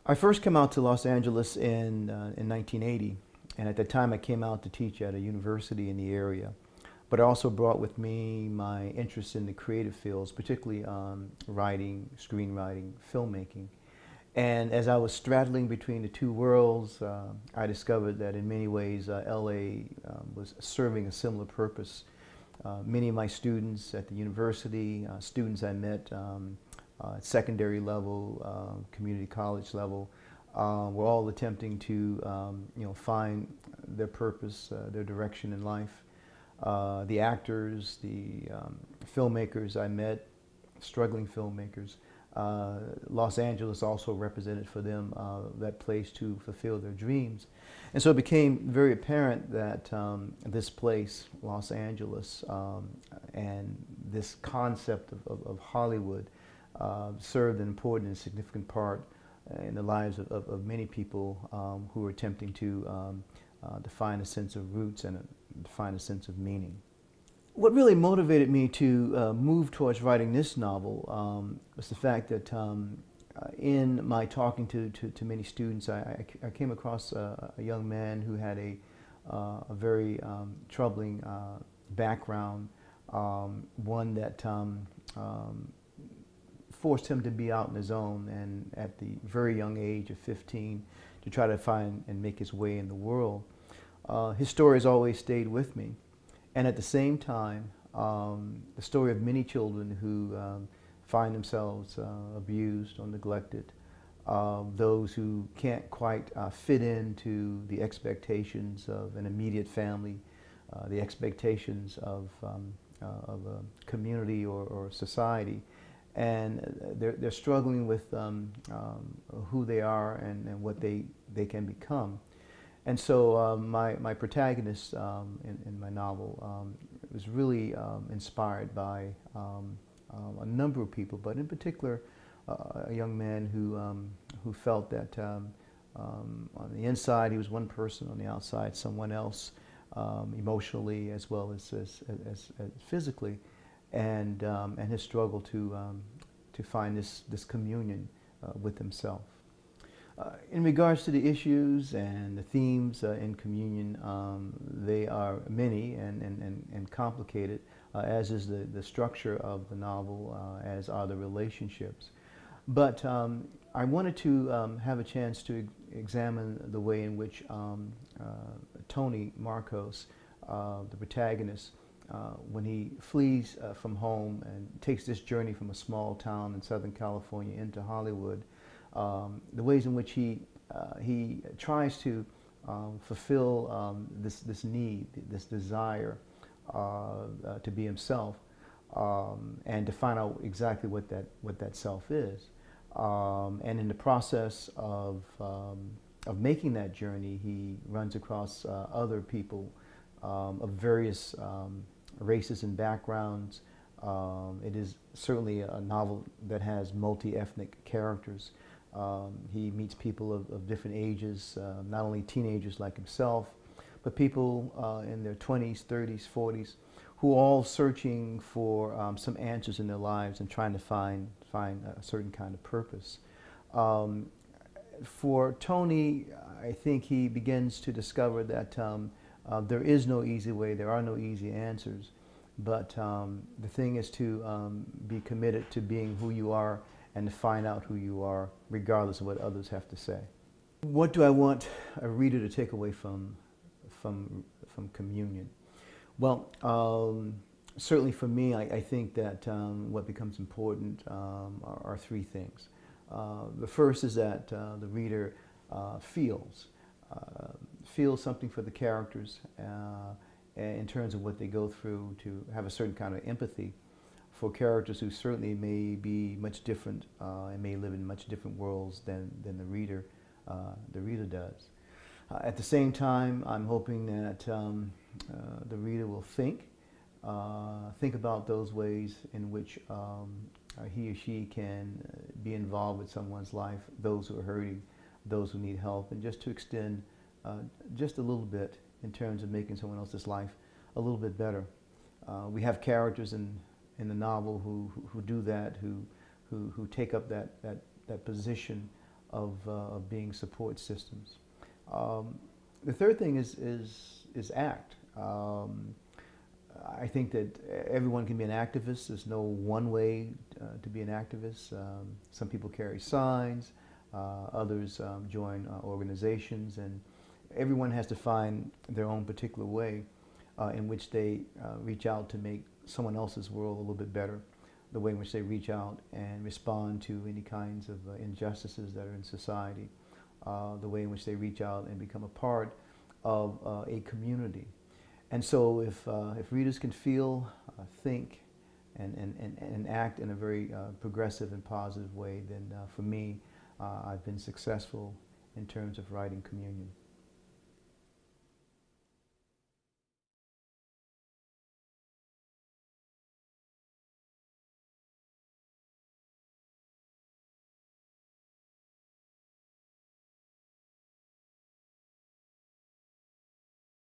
I first came out to Los Angeles in 1980, and at that time I came out to teach at a university in the area. But I also brought with me my interest in the creative fields, particularly writing, screenwriting, filmmaking. And as I was straddling between the two worlds, I discovered that in many ways LA was serving a similar purpose. Many of my students at the university, students I met at secondary level, community college level, were all attempting to find their purpose, their direction in life. The actors, the filmmakers I met, struggling filmmakers, Los Angeles also represented for them that place to fulfill their dreams. And so it became very apparent that this place, Los Angeles, and this concept of Hollywood served an important and significant part in the lives of many people who were attempting to find a sense of roots and to find a sense of meaning. What really motivated me to move towards writing this novel was the fact that in my talking to many students, I came across a young man who had a very troubling background, one that forced him to be out on his own, and at the very young age of 15 to try to find and make his way in the world. His story has always stayed with me. And at the same time, the story of many children who find themselves abused or neglected, those who can't quite fit into the expectations of an immediate family, the expectations of a community or society. And they're struggling with who they are and what they can become. And so my protagonist in my novel was really inspired by a number of people, but in particular a young man who felt that on the inside he was one person, on the outside someone else, emotionally as well as physically, and his struggle to find this communion with himself. In regards to the issues and the themes in Communion, they are many and complicated, as is the structure of the novel, as are the relationships. But I wanted to have a chance to examine the way in which Tony Marcos, the protagonist, when he flees from home and takes this journey from a small town in Southern California into Hollywood, the ways in which he tries to fulfill this need, this desire to be himself, and to find out exactly what that self is. And in the process of making that journey, he runs across other people of various races and backgrounds. It is certainly a novel that has multi-ethnic characters. He meets people of different ages, not only teenagers like himself, but people in their 20s, 30s, 40s, who are all searching for some answers in their lives and trying to find a certain kind of purpose. For Tony, I think he begins to discover that there is no easy way, there are no easy answers, but the thing is to be committed to being who you are and to find out who you are, regardless of what others have to say. What do I want a reader to take away from Communion? Well, certainly for me, I think that what becomes important are three things. The first is that the reader feels something for the characters in terms of what they go through, to have a certain kind of empathy for characters who certainly may be much different and may live in much different worlds than the reader does. At the same time, I'm hoping that the reader will think about those ways in which he or she can be involved with someone's life, those who are hurting, those who need help, and just to extend just a little bit in terms of making someone else's life a little bit better. We have characters in the novel who do that, who take up that position of being support systems. The third thing is act. I think that everyone can be an activist. There's no one way to be an activist. Some people carry signs, others join organizations, and everyone has to find their own particular way in which they reach out to make someone else's world a little bit better, the way in which they reach out and respond to any kinds of injustices that are in society, the way in which they reach out and become a part of a community. And so if readers can feel, think, and act in a very progressive and positive way, then for me, I've been successful in terms of writing communion.